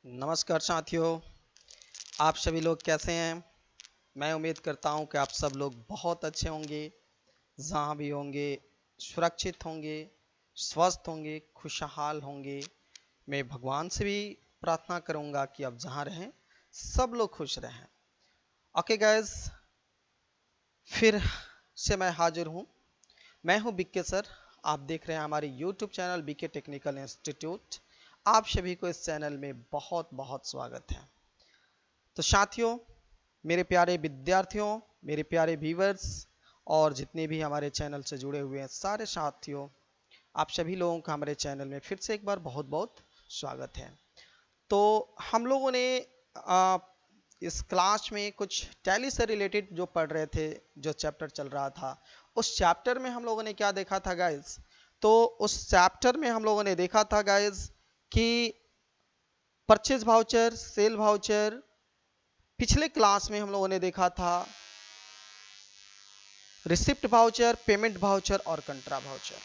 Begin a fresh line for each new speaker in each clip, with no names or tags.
नमस्कार साथियों, आप सभी लोग कैसे हैं। मैं उम्मीद करता हूं कि आप सब लोग बहुत अच्छे होंगे, जहां भी होंगे सुरक्षित होंगे, स्वस्थ होंगे, खुशहाल होंगे। मैं भगवान से भी प्रार्थना करूंगा कि आप जहां रहें सब लोग खुश रहें। ओके गाइस, फिर से मैं हाजिर हूं। मैं हूं बीके सर। आप देख रहे हैं हमारे YouTube channel BK technical institute. आप सभी को इस चैनल में बहुत बहुत स्वागत है। तो साथियों, मेरे प्यारे विद्यार्थियों, मेरे प्यारे व्यूवर्स और जितने भी हमारे चैनल से जुड़े हुए हैं सारे साथियों, आप सभी लोगों का हमारे चैनल में फिर से एक बार बहुत बहुत स्वागत है। तो हम लोगों ने आ, इस क्लास में कुछ टैली से रिलेटेड जो पढ़ रहे थे, जो चैप्टर चल रहा था, उस चैप्टर में हम लोगों ने क्या देखा था गाइज। तो उस चैप्टर में हम लोगों ने देखा था गाइज कि परचेज वाउचर, सेल वाउचर, पिछले क्लास में हम लोगों ने देखा था रिसिप्ट वाउचर, पेमेंट वाउचर और कंट्रा वाउचर।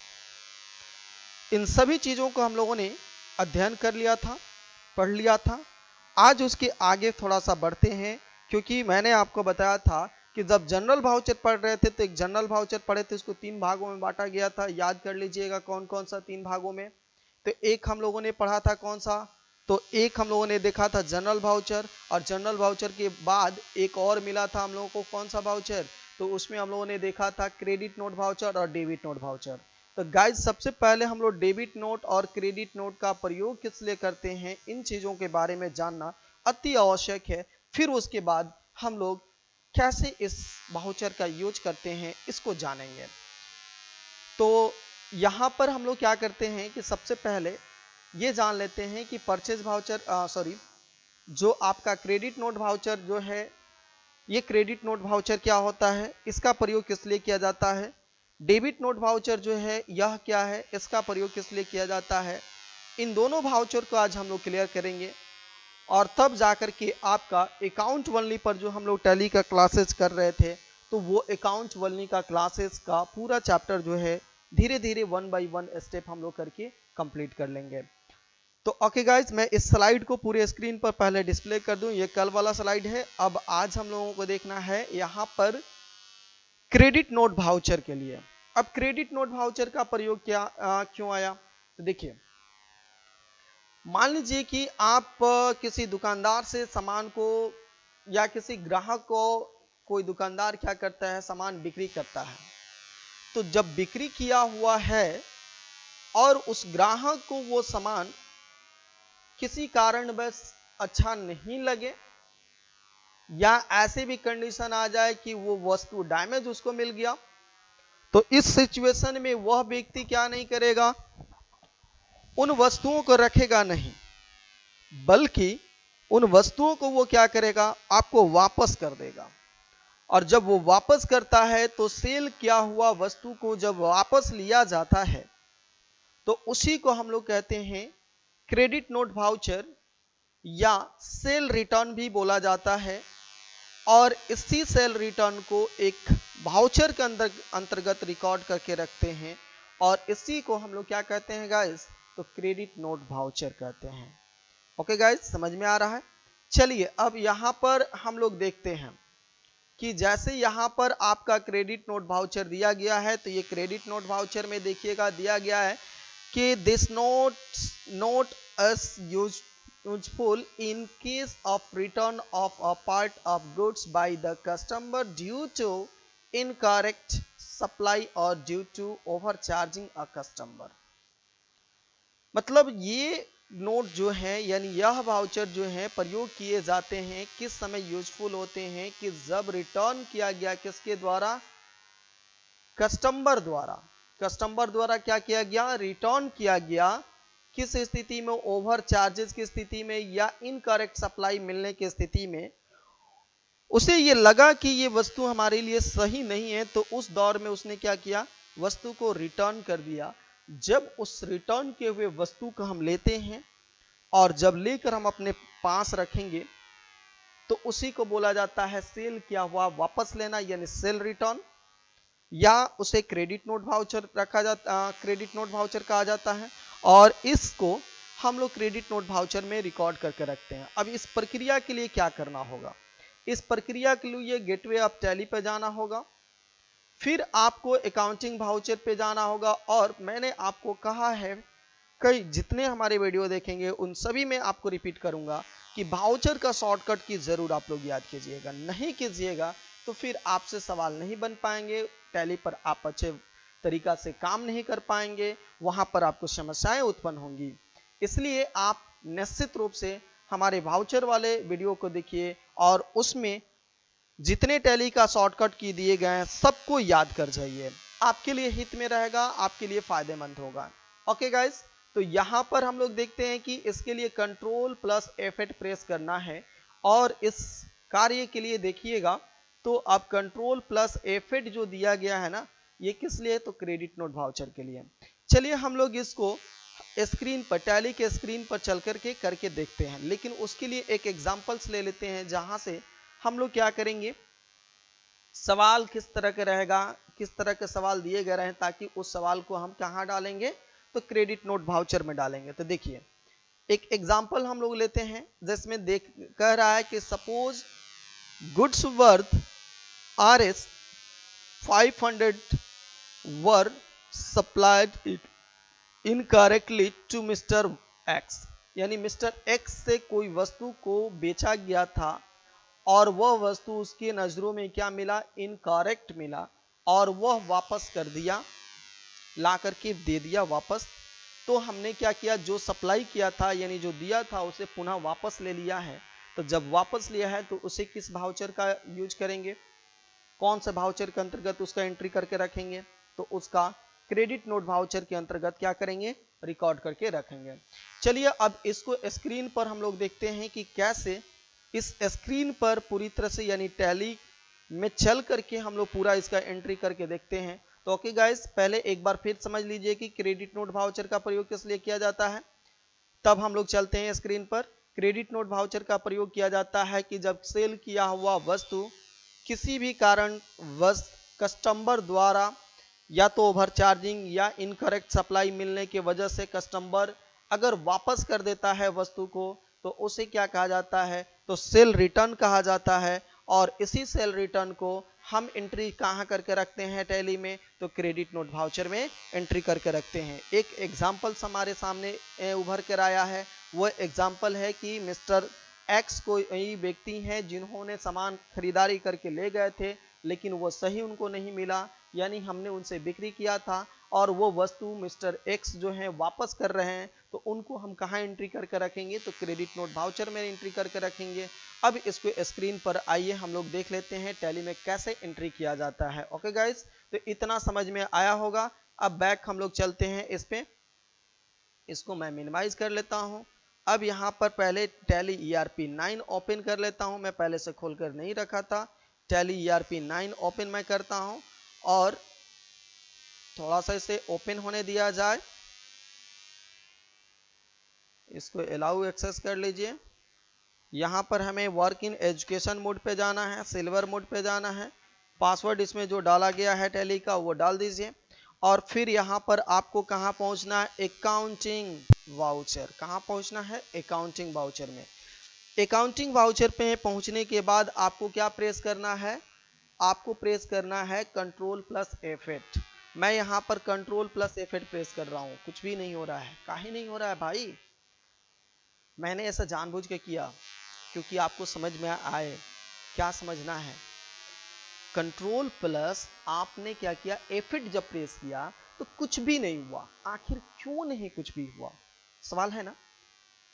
इन सभी चीज़ों को हम लोगों ने अध्ययन कर लिया था, पढ़ लिया था। आज उसके आगे थोड़ा सा बढ़ते हैं, क्योंकि मैंने आपको बताया था कि जब जनरल वाउचर पढ़ रहे थे तो एक जनरल वाउचर पढ़े थे, उसको 3 भागों में बांटा गया था। याद कर लीजिएगा कौन कौन सा 3 भागों में। तो एक हम लोगों ने पढ़ा था कौन सा, तो एक हम लोगों ने देखा था जनरल वाउचर, और जनरल वाउचर के बाद एक और मिला था हम लोगों को कौन सा वाउचर, तो उसमें हम लोगों ने देखा था क्रेडिट नोट वाउचर और डेबिट नोट वाउचर। तो गाइज, सबसे पहले हम लोग डेबिट नोट और क्रेडिट नोट का प्रयोग किस लिए करते हैं, इन चीज़ों के बारे में जानना अति आवश्यक है। फिर उसके बाद हम लोग कैसे इस वाउचर का यूज करते हैं इसको जानेंगे। तो यहाँ पर हम लोग क्या करते हैं कि सबसे पहले ये जान लेते हैं कि परचेज वाउचर, सॉरी, जो आपका क्रेडिट नोट वाउचर जो है, ये क्रेडिट नोट वाउचर क्या होता है, इसका प्रयोग किस लिए किया जाता है। डेबिट नोट वाउचर जो है यह क्या है, इसका प्रयोग किस लिए किया जाता है। इन दोनों वाउचर को आज हम लोग क्लियर करेंगे, और तब जाकर के आपका अकाउंट वनली पर जो हम लोग टैली का क्लासेस कर रहे थे, तो वो अकाउंट वनली का क्लासेस का पूरा चैप्टर जो है धीरे धीरे 1 बाई 1 स्टेप हम लोग करके कंप्लीट कर लेंगे। तो ओके गाइज, मैं इस स्लाइड को पूरे स्क्रीन पर पहले डिस्प्ले कर दूं। ये कल वाला स्लाइड है। अब आज हम लोगों को देखना है यहाँ पर क्रेडिट नोट वाउचर के लिए। अब क्रेडिट नोट वाउचर का प्रयोग क्यों आया, तो देखिए, मान लीजिए कि आप किसी दुकानदार से सामान को, या किसी ग्राहक को, कोई दुकानदार क्या करता है, सामान बिक्री करता है। तो जब बिक्री किया हुआ है और उस ग्राहक को वो सामान किसी कारणवश अच्छा नहीं लगे, या ऐसे भी कंडीशन आ जाए कि वो वस्तु डैमेज उसको मिल गया, तो इस सिचुएशन में वह व्यक्ति क्या नहीं करेगा, उन वस्तुओं को रखेगा नहीं, बल्कि उन वस्तुओं को वो क्या करेगा, आपको वापस कर देगा। और जब वो वापस करता है तो सेल किया हुआ वस्तु को जब वापस लिया जाता है, तो उसी को हम लोग कहते हैं क्रेडिट नोट वाउचर, या सेल रिटर्न भी बोला जाता है। और इसी सेल रिटर्न को एक वाउचर के अंतर्गत रिकॉर्ड करके रखते हैं, और इसी को हम लोग क्या कहते हैं गाइस, तो क्रेडिट नोट वाउचर कहते हैं। ओके गाइस, समझ में आ रहा है। चलिए, अब यहां पर हम लोग देखते हैं कि जैसे यहां पर आपका क्रेडिट नोट वाउचर दिया गया है, तो ये क्रेडिट नोट वाउचर में देखिएगा दिया गया है कि this note is useful in case of return of a part of goods by the customer due to incorrect supply or due to overcharging a customer। मतलब ये नोट जो है, यानी यह वाउचर जो है प्रयोग किए जाते हैं, किस समय यूजफुल होते हैं, कि जब रिटर्न किया गया किसके द्वारा, कस्टमर द्वारा। कस्टमर द्वारा क्या किया गया, रिटर्न किया गया, किस स्थिति में, ओवर चार्जेस की स्थिति में, या इनकरेक्ट सप्लाई मिलने की स्थिति में। उसे ये लगा कि ये वस्तु हमारे लिए सही नहीं है, तो उस दौर में उसने क्या किया, वस्तु को रिटर्न कर दिया। जब उस रिटर्न किए हुए वस्तु को हम लेते हैं और जब लेकर हम अपने पास रखेंगे, तो उसी को बोला जाता है सेल किया हुआ वापस लेना, यानी सेल रिटर्न, या उसे क्रेडिट नोट वाउचर रखा जाता, क्रेडिट नोट वाउचर कहा जाता है। और इसको हम लोग क्रेडिट नोट वाउचर में रिकॉर्ड करके रखते हैं। अब इस प्रक्रिया के लिए क्या करना होगा? इस प्रक्रिया के लिए गेटवे ऑफ टैली पे जाना होगा, फिर आपको अकाउंटिंग वाउचर पे जाना होगा। और मैंने आपको कहा है, कई जितने हमारे वीडियो देखेंगे उन सभी में आपको रिपीट करूंगा कि वाउचर का शॉर्टकट की जरूर आप लोग याद कीजिएगा, नहीं कीजिएगा तो फिर आपसे सवाल नहीं बन पाएंगे, टैली पर आप अच्छे तरीका से काम नहीं कर पाएंगे, वहां पर आपको समस्याएं उत्पन्न होंगी। इसलिए आप निश्चित रूप से हमारे वाउचर वाले वीडियो को देखिए और उसमें जितने टैली का शॉर्टकट की दिए गए हैं सबको याद कर जाइए, आपके लिए हित में रहेगा, आपके लिए फायदेमंद होगा। ओके गाइस, तो यहां पर हम लोग देखते हैं कि इसके लिए कंट्रोल प्लस F8 प्रेस करना है। और इस कार्य के लिए देखिएगा तो अब कंट्रोल प्लस F8 जो दिया गया है ना, ये किस लिए? तो क्रेडिट नोट वाउचर के लिए। चलिए हम लोग इसको स्क्रीन पर, टैली के स्क्रीन पर चल करके देखते हैं, लेकिन उसके लिए एक एग्जांपल्स ले लेते हैं जहां से हम लोग क्या करेंगे, सवाल किस तरह का रहेगा, किस तरह के सवाल दिए गए रहे, ताकि उस सवाल को हम कहां डालेंगे? तो क्रेडिट नोट वाउचर में डालेंगे। तो देखिए एक एग्जांपल हम लोग लेते हैं जिसमें कह रहा है कि suppose goods worth Rs 500 were supplied incorrectly to mister X, यानी मिस्टर एक्स से कोई वस्तु को बेचा गया था और वह वस्तु उसके नजरों में क्या मिला? इनकरेक्ट मिला, और वह वापस कर दिया, ला करके दे दिया वापस। तो हमने क्या किया, जो सप्लाई किया था यानी जो दिया था उसे पुनः वापस ले लिया है। तो जब वापस लिया है तो उसे किस वाउचर का यूज करेंगे, कौन से वाउचर के अंतर्गत उसका एंट्री करके रखेंगे? तो उसका क्रेडिट नोट वाउचर के अंतर्गत क्या करेंगे? रिकॉर्ड करके रखेंगे। चलिए अब इसको स्क्रीन पर हम लोग देखते हैं कि कैसे इस स्क्रीन पर पूरी तरह से यानी टैली में चल करके हम लोग पूरा इसका एंट्री करके देखते हैं। तो ओके गाइस, पहले एक बार फिर समझ लीजिए कि क्रेडिट नोट वाउचर का प्रयोग किस लिए किया जाता है। तब हम लोग चलते हैं स्क्रीन पर। क्रेडिट नोट वाउचर का प्रयोग किया जाता है कि जब सेल किया हुआ वस्तु किसी भी कारण कस्टमर द्वारा या तो ओवरचार्जिंग या इनकरेक्ट सप्लाई मिलने की वजह से कस्टमर अगर वापस कर देता है वस्तु को, तो उसे क्या कहा जाता है? तो सेल रिटर्न कहा जाता है। और इसी सेल रिटर्न को हम एंट्री कहाँ करके रखते हैं टैली में? तो क्रेडिट नोट वाउचर में एंट्री करके रखते हैं। एक एग्जाम्पल हमारे सामने उभर कर आया है, वो एग्जाम्पल है कि मिस्टर एक्स कोई व्यक्ति हैं जिन्होंने सामान खरीदारी करके ले गए थे, लेकिन वो सही उनको नहीं मिला, यानी हमने उनसे बिक्री किया था और वो वस्तु मिस्टर एक्स जो है वापस कर रहे हैं, तो उनको हम कहाँ एंट्री करके रखेंगे? तो क्रेडिट नोट वाउचर में एंट्री करके रखेंगे। अब इसको स्क्रीन पर आइए हम लोग देख लेते हैं टैली में कैसे एंट्री किया जाता है। ओके गाइस, तो इतना समझ में आया होगा। अब बैक हम लोग चलते हैं इस पे, इसको मैं मिनिमाइज कर लेता हूं। अब यहां पर पहले टैली ERP9 ओपन कर लेता हूं, मैं पहले से खोलकर नहीं रखा था। टैली ERP9 ओपन मैं करता हूं और थोड़ा सा इसे ओपन होने दिया जाए, इसको अलाउ एक्सेस कर लीजिए। यहां पर हमें वर्क इन एजुकेशन मोड पे जाना है, सिल्वर मोड पे जाना है। पासवर्ड इसमें जो डाला गया है टैली का वो डाल दीजिए और फिर यहाँ पर आपको कहाँ पहुँचना है? Accounting voucher. कहाँ पहुँचना है? अकाउंटिंग वाउचर में। अकाउंटिंग वाउचर पे पहुँचने के बाद आपको क्या प्रेस करना है? आपको प्रेस करना है कंट्रोल प्लस F8। मैं यहाँ पर कंट्रोल प्लस F8 प्रेस कर रहा हूँ, कुछ भी नहीं हो रहा है। काहे नहीं हो रहा है भाई? मैंने ऐसा जानबूझ के किया क्योंकि आपको समझ में आए। क्या समझना है? कंट्रोल प्लस आपने क्या किया? F8 जब प्रेस किया तो कुछ भी नहीं हुआ। आखिर क्यों नहीं कुछ भी हुआ? सवाल है ना?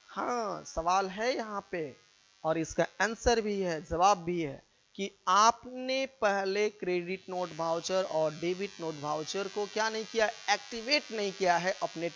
हाँ, सवाल है यहाँ पे और इसका आंसर भी है, जवाब भी है कि आपने पहले क्रेडिट नोट वाउचर और डेबिट नोट वाउचर को क्या नहीं किया? एक्टिवेट नहीं किया है अपने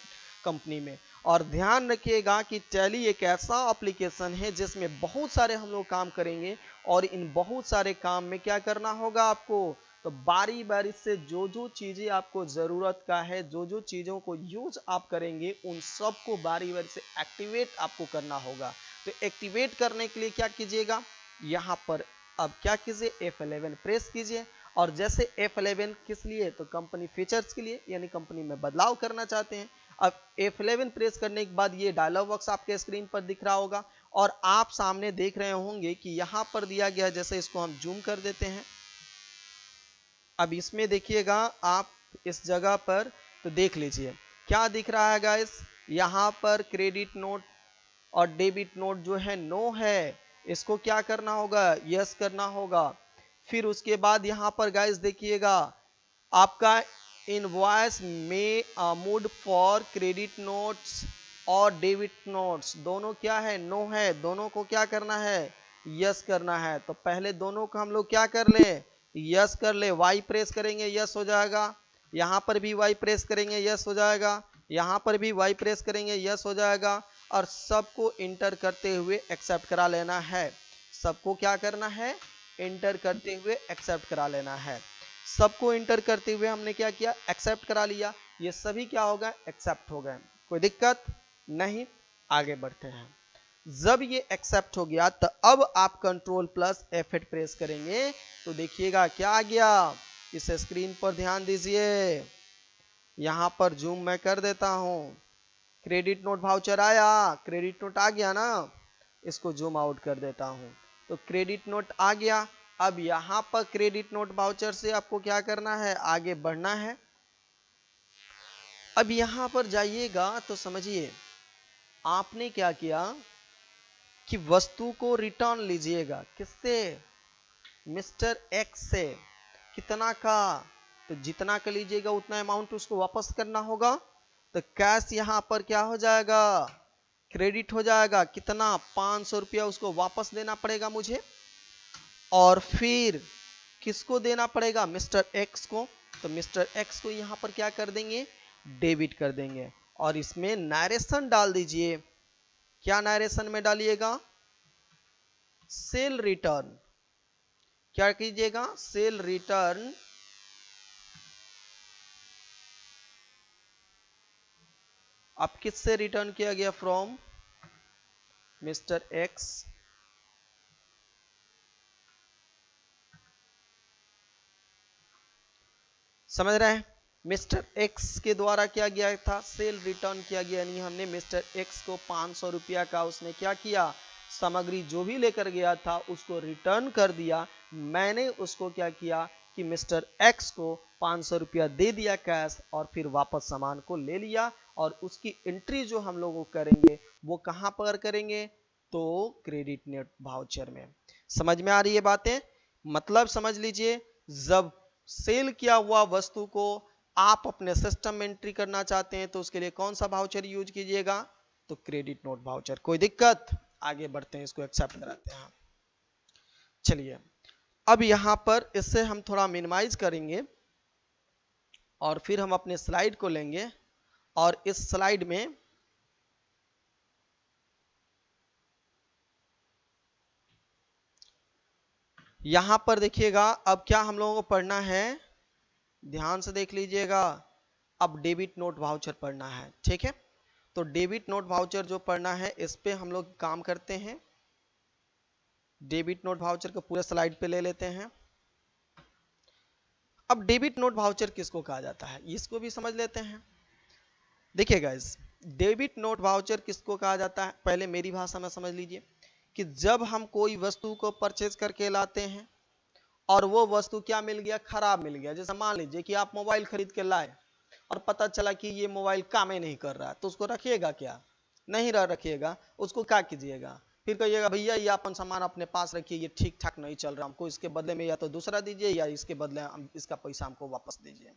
कंपनी में। और ध्यान रखिएगा कि टैली एक ऐसा एप्लीकेशन है जिसमें बहुत सारे हम लोग काम करेंगे और इन बहुत सारे काम में क्या करना होगा आपको? तो बारी बारी से जो जो चीजें आपको जरूरत का है, जो जो चीजों को यूज आप करेंगे, उन सब को बारी बारी से एक्टिवेट आपको करना होगा। तो एक्टिवेट करने के लिए क्या कीजिएगा? यहाँ पर अब क्या कीजिए? F11 प्रेस कीजिए। और जैसे F11 किस लिए? तो कंपनी फीचर्स के लिए, यानी कंपनी में बदलाव करना चाहते हैं। अब F11 प्रेस करने के बाद ये डायलॉग बॉक्स आपके स्क्रीन पर दिख रहा होगा और आप सामने देख रहे होंगे कि यहां पर दिया गया, जैसे इसको हम जूम कर देते हैं। अब इसमें देखिएगा आप इस जगह पर तो देख लीजिए क्या दिख रहा है गाइस, यहां पर क्रेडिट नोट और डेबिट नोट जो है नो है, इसको क्या करना होगा, यस करना होगा। फिर उसके बाद यहां पर गाइस देखिएगा आपका इनवॉइस में मूड फॉर क्रेडिट नोट्स और डेबिट नोट्स दोनों क्या है, नो है, दोनों को क्या करना है, यस करना है। तो पहले दोनों को हम लोग क्या कर ले, यस कर ले, वाई प्रेस करेंगे यस हो जाएगा, यहां पर भी वाई प्रेस करेंगे यस हो जाएगा, यहां पर भी वाई प्रेस करेंगे यस हो जाएगा और सबको इंटर करते हुए एक्सेप्ट करा लेना है। सबको क्या करना है, इंटर करते हुए एक्सेप्ट करा लेना है। सबको इंटर करते हुए हमने क्या किया, एक्सेप्ट करा लिया, ये सभी क्या होगा, एक्सेप्ट हो गए, कोई दिक्कत नहीं। आगे बढ़ते हैं। जब ये एक्सेप्ट हो गया तो अब आप कंट्रोल प्लस F8 प्रेस करेंगे तो देखिएगा क्या आ गया, इस स्क्रीन पर ध्यान दीजिए, यहां पर जूम मैं कर देता हूं, क्रेडिट नोट वाउचर आया, क्रेडिट नोट आ गया ना, इसको जूम आउट कर देता हूं तो क्रेडिट नोट आ गया। अब यहां पर क्रेडिट नोट वाउचर से आपको क्या करना है, आगे बढ़ना है। अब यहां पर जाइएगा तो समझिए आपने क्या किया कि वस्तु को रिटर्न लीजिएगा, किससे, मिस्टर एक्स से, कितना का, तो जितना का लीजिएगा उतना अमाउंट उसको वापस करना होगा। तो कैश यहां पर क्या हो जाएगा, क्रेडिट हो जाएगा, कितना, 500 रुपया उसको वापस देना पड़ेगा मुझे। और फिर किसको देना पड़ेगा, मिस्टर एक्स को, तो मिस्टर एक्स को यहां पर क्या कर देंगे, डेबिट कर देंगे। और इसमें नरेशन डाल दीजिए, क्या नरेशन में डालिएगा, सेल रिटर्न, क्या कीजिएगा, सेल रिटर्न अब किससे रिटर्न किया गया, फ्रॉम मिस्टर एक्स, समझ रहे हैं, मिस्टर एक्स के द्वारा क्या गया था, सेल रिटर्न किया गया, यानी हमने मिस्टर एक्स को 500 रुपया का उसने क्या किया, सामग्री जो भी लेकर गया था उसको रिटर्न कर दिया। मैंने उसको क्या किया कि मिस्टर एक्स को 500 रुपया दे दिया कैश और फिर वापस सामान को ले लिया। और उसकी एंट्री जो हम लोग करेंगे वो कहां पर करेंगे, तो क्रेडिट नेट वाउचर में। समझ में आ रही है बातें, मतलब समझ लीजिए जब सेल किया हुआ वस्तु को आप अपने सिस्टम में एंट्री करना चाहते हैं तो उसके लिए कौन सा वाउचर यूज कीजिएगा, तो क्रेडिट नोट वाउचर। कोई दिक्कत, आगे बढ़ते हैं, इसको एक्सेप्ट कराते हैं। चलिए अब यहां पर इससे हम थोड़ा मिनिमाइज करेंगे और फिर हम अपने स्लाइड को लेंगे और इस स्लाइड में यहां पर देखिएगा अब क्या हम लोगों को पढ़ना है, ध्यान से देख लीजिएगा, अब डेबिट नोट वाउचर पढ़ना है, ठीक है। तो डेबिट नोट वाउचर जो पढ़ना है इस पे हम लोग काम करते हैं। डेबिट नोट वाउचर को पूरे स्लाइड पे ले लेते हैं। अब डेबिट नोट वाउचर किसको कहा जाता है इसको भी समझ लेते हैं। देखिए गाइस, डेबिट नोट वाउचर किसको कहा जाता है, पहले मेरी भाषा में समझ लीजिए कि जब हम कोई वस्तु को परचेज करके लाते हैं और वो वस्तु क्या मिल गया, खराब मिल गया। जैसे मान लीजिए कि आप मोबाइल खरीद के लाए और पता चला कि ये मोबाइल काम ही नहीं कर रहा है, तो उसको रखिएगा क्या, नहीं रखिएगा, उसको क्या कीजिएगा, फिर कहिएगा भैया ये अपन सामान अपने पास रखिए, ये ठीक ठाक नहीं चल रहा, हमको इसके बदले में या तो दूसरा दीजिए या इसके बदले इसका पैसा हमको वापस दीजिए।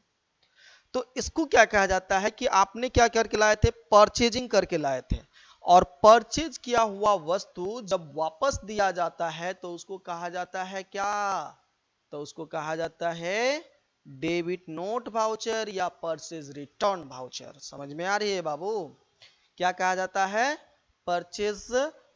तो इसको क्या कहा जाता है कि आपने क्या करके लाए थे, परचेजिंग करके लाए थे, और परचेज किया हुआ वस्तु जब वापस दिया जाता है तो उसको कहा जाता है क्या, तो उसको कहा जाता है डेबिट नोट वाउचर या परचेज रिटर्न वाउचर। समझ में आ रही है बाबू, क्या कहा जाता है, परचेज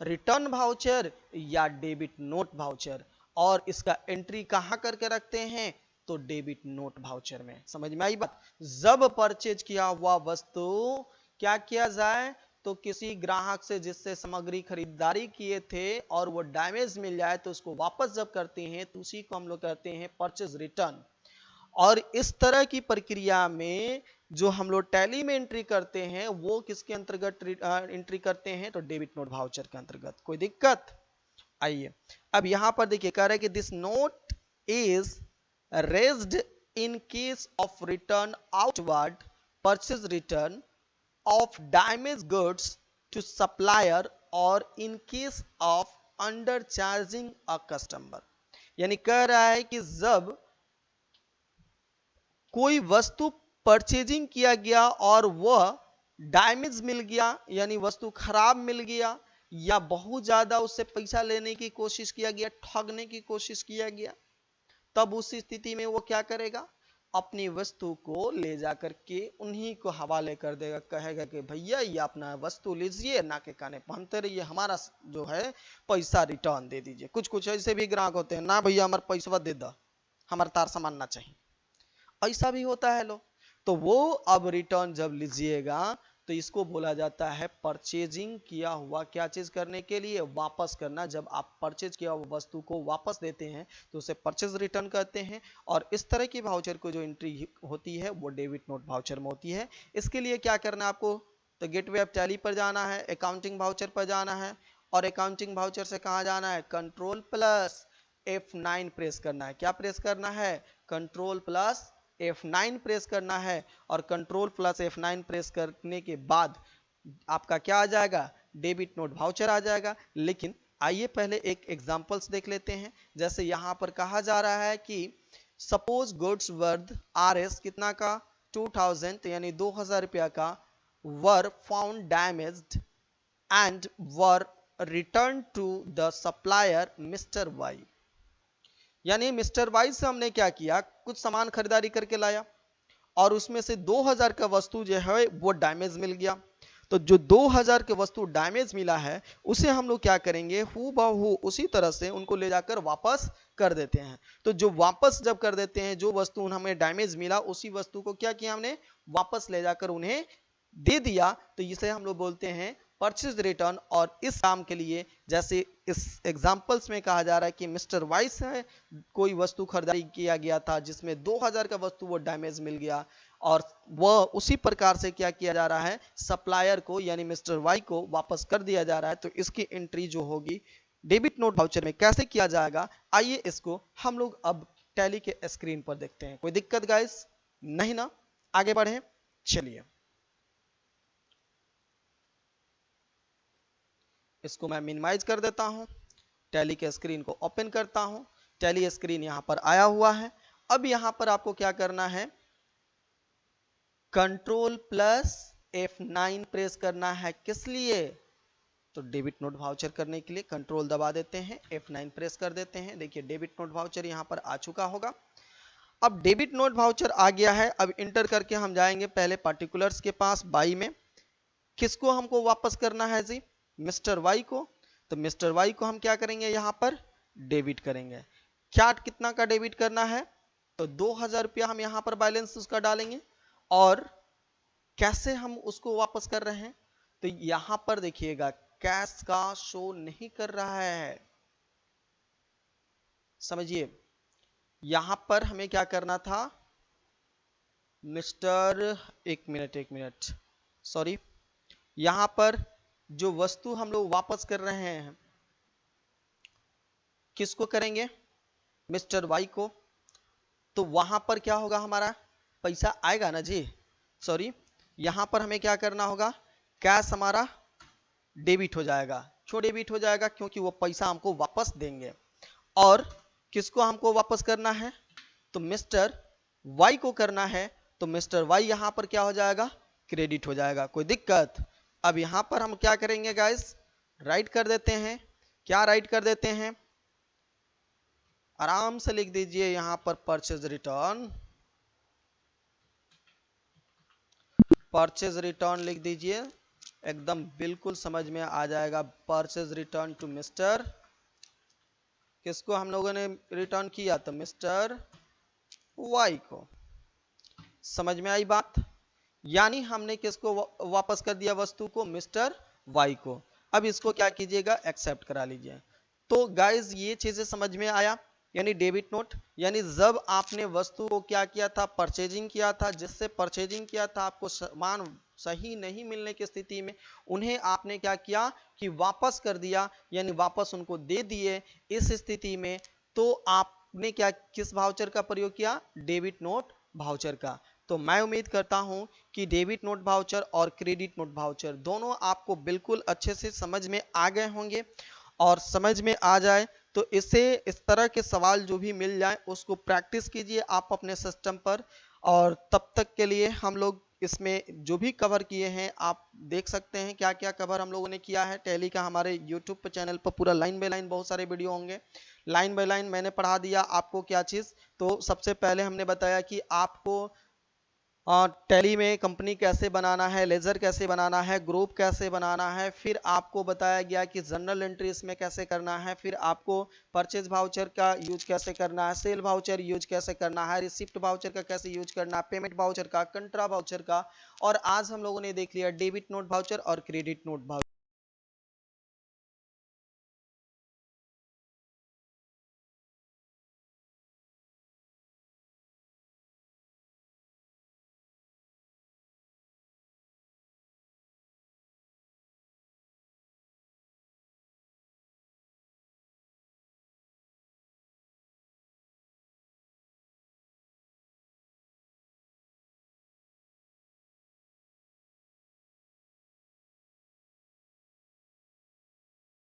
रिटर्न वाउचर या डेबिट नोट वाउचर। और इसका एंट्री कहां करके रखते हैं, तो डेबिट नोट वाउचर में। समझ में आई बात, जब परचेज किया हुआ वस्तु क्या किया जाए, तो किसी ग्राहक से जिससे सामग्री खरीदारी किए थे और वो डैमेज मिल जाए तो उसको वापस जब करते हैं तो उसी को हम लोग कहते हैं परचेज रिटर्न। और इस तरह की प्रक्रिया में जो हम लोग टैली में एंट्री करते हैं वो किसके अंतर्गत एंट्री करते हैं, तो डेबिट नोट वाउचर के अंतर्गत। कोई दिक्कत? आइए अब यहां पर देखिए कह रहा है कि this note is raised in case of return outward purchase return of damaged goods to supplier or in case of undercharging a customer। यानी कह रहा है कि जब कोई वस्तु परचेजिंग किया गया और वह डैमेज मिल गया, यानी वस्तु खराब मिल गया या बहुत ज्यादा उससे पैसा लेने की कोशिश किया गया, ठगने की कोशिश किया गया, तब उस स्थिति में वो क्या करेगा, अपनी वस्तु को ले जाकर के उन्हीं को हवाले कर देगा, कहेगा कि भैया ये अपना वस्तु लीजिए, ना के काने पहनते रहिए, हमारा जो है पैसा रिटर्न दे दीजिए। कुछ कुछ ऐसे भी ग्राहक होते हैं, ना भैया हमारा पैसा दे दो, हमारा तार सामान ना चाहिए, ऐसा भी होता है लोग। तो वो अब रिटर्न जब लीजिएगा तो इसको बोला जाता है परचेजिंग किया हुआ, क्या चीज करने के लिए, वापस करना। जब आप परचेज किया हुआ वस्तु को वापस देते हैं तो उसे परचेज रिटर्न कहते हैं। और इस तरह की वाउचर को जो एंट्री होती है वो डेबिट नोट वाउचर में होती है। इसके लिए क्या करना है आपको, तो गेटवे ऑफ टैली पर जाना है, अकाउंटिंग वाउचर पर जाना है, और अकाउंटिंग वाउचर से कहाँ जाना है, कंट्रोल प्लस F9 प्रेस करना है। क्या प्रेस करना है, कंट्रोल प्लस F9 प्रेस करना है। और कंट्रोल प्लस F9 प्रेस करने के बाद आपका क्या आ जाएगा, डेबिट नोट वाउचर आ जाएगा। लेकिन आइए पहले एक एग्जांपल्स देख लेते हैं। जैसे यहां पर कहा जा रहा है कि सपोज गुड्स वर्थ RS कितना का, 2000 यानी 2000 रुपया का, were found damaged and were return to the supplier mister Y. यानी मिस्टर वाई से हमने क्या किया, कुछ सामान खरीदारी करके लाया और उसमें से 2000 का वस्तु जो है वो डैमेज मिल गया। तो जो 2000 के वस्तु डैमेज मिला है उसे हम लोग क्या करेंगे, हु बहू उसी तरह से उनको ले जाकर वापस कर देते हैं। तो जो वापस जब कर देते हैं, जो वस्तु हमें डैमेज मिला उसी वस्तु को क्या किया हमने, वापस ले जाकर उन्हें दे दिया। तो इसे हम लोग बोलते हैं परचेज रिटर्न। और इस काम के लिए जैसे इस एग्जांपल्स में कहा जा रहा है कि मिस्टर वाई से कोई वस्तु खरीदारी किया गया था जिसमें 2000 का वस्तु वो डैमेज मिल गया, और वह उसी प्रकार से क्या किया जा रहा है, सप्लायर को यानी मिस्टर वाई को वापस कर दिया जा रहा है। तो इसकी एंट्री जो होगी डेबिट नोट वाउचर में कैसे किया जाएगा, आइए इसको हम लोग अब टैली के स्क्रीन पर देखते हैं। कोई दिक्कत गाइस नहीं ना, आगे बढ़े, चलिए इसको मैं मिनिमाइज कर देता हूं, टैली के स्क्रीन को ओपन करता हूं। टैली स्क्रीन यहां पर आया हुआ है। अब यहां पर आपको क्या करना है, कंट्रोल प्लस F9 प्रेस करना है। किस लिए, तो डेबिट नोट वाउचर करने के लिए कंट्रोल दबा देते हैं, F9 प्रेस कर देते हैं। देखिए डेबिट नोट वाउचर यहां पर आ चुका होगा। अब डेबिट नोट वाउचर आ गया है। अब इंटर करके हम जाएंगे पहले पार्टिकुलर्स के पास, बाई में। किसको हमको वापस करना है जी, मिस्टर वाई को। तो मिस्टर वाई को हम क्या करेंगे, यहां पर डेबिट करेंगे। क्या कितना का डेबिट करना है, तो 2000 रुपया हम यहां पर बैलेंस उसका डालेंगे। और कैसे हम उसको वापस कर रहे हैं, तो यहां पर देखिएगा कैश का शो नहीं कर रहा है, समझिए। यहां पर हमें क्या करना था, मिस्टर एक मिनट सॉरी, यहां पर जो वस्तु हम लोग वापस कर रहे हैं किसको करेंगे, मिस्टर वाई को। तो वहां पर क्या होगा, हमारा पैसा आएगा ना जी, सॉरी यहां पर हमें क्या करना होगा, कैश हमारा डेबिट हो जाएगा। क्यों डेबिट हो जाएगा, क्योंकि वो पैसा हमको वापस देंगे। और किसको हमको वापस करना है, तो मिस्टर वाई को करना है। तो मिस्टर वाई यहां पर क्या हो जाएगा, क्रेडिट हो जाएगा। कोई दिक्कत, अब यहां पर हम क्या करेंगे गाइस, राइट कर देते हैं। क्या राइट कर देते हैं, आराम से लिख दीजिए यहां पर परचेज रिटर्न, परचेज रिटर्न लिख दीजिए, एकदम बिल्कुल समझ में आ जाएगा। परचेज रिटर्न टू मिस्टर, किसको हम लोगों ने रिटर्न किया, तो मिस्टर वाई को। समझ में आई बात, यानी हमने किसको वापस कर दिया वस्तु को, मिस्टर वाई को। अब इसको क्या कीजिएगा, एक्सेप्ट करा लीजिए। तो गाइज ये चीजें समझ में आया। यानी डेबिट नोट, यानी जब आपने वस्तु को क्या किया था, परचेजिंग किया था, जिससे परचेजिंग किया था आपको सामान सही नहीं मिलने की स्थिति में उन्हें आपने क्या किया कि वापस कर दिया, यानी वापस उनको दे दिए। इस स्थिति में तो आपने क्या, किस भाउचर का प्रयोग किया, डेबिट नोट भाउचर का। तो मैं उम्मीद करता हूं कि डेबिट नोट भाउचर और क्रेडिट नोट भाउचर दोनों आपको बिल्कुल अच्छे से समझ में आ गए होंगे। और समझ में आ जाए तो इसे, इस तरह के सवाल जो भी मिल जाए उसको प्रैक्टिस कीजिए आप अपने सिस्टम पर। और तब तक के लिए हम लोग इसमें जो भी कवर किए हैं आप देख सकते हैं क्या क्या कवर हम लोगों ने किया है। टैली का हमारे यूट्यूब चैनल पर पूरा लाइन बाय लाइन बहुत सारे वीडियो होंगे। लाइन बाय लाइन मैंने पढ़ा दिया आपको क्या चीज़। तो सबसे पहले हमने बताया कि आपको टैली में कंपनी कैसे बनाना है, लेजर कैसे बनाना है, ग्रुप कैसे बनाना है, फिर आपको बताया गया कि जर्नल एंट्री इसमें कैसे करना है, फिर आपको परचेज वाउचर का यूज कैसे करना है, सेल वाउचर यूज कैसे करना है, रिसिप्ट वाउचर का कैसे यूज करना है, पेमेंट वाउचर का, कंट्रा वाउचर का। और आज हम लोगों ने देख लिया डेबिट नोट वाउचर और क्रेडिट नोट वाउचर।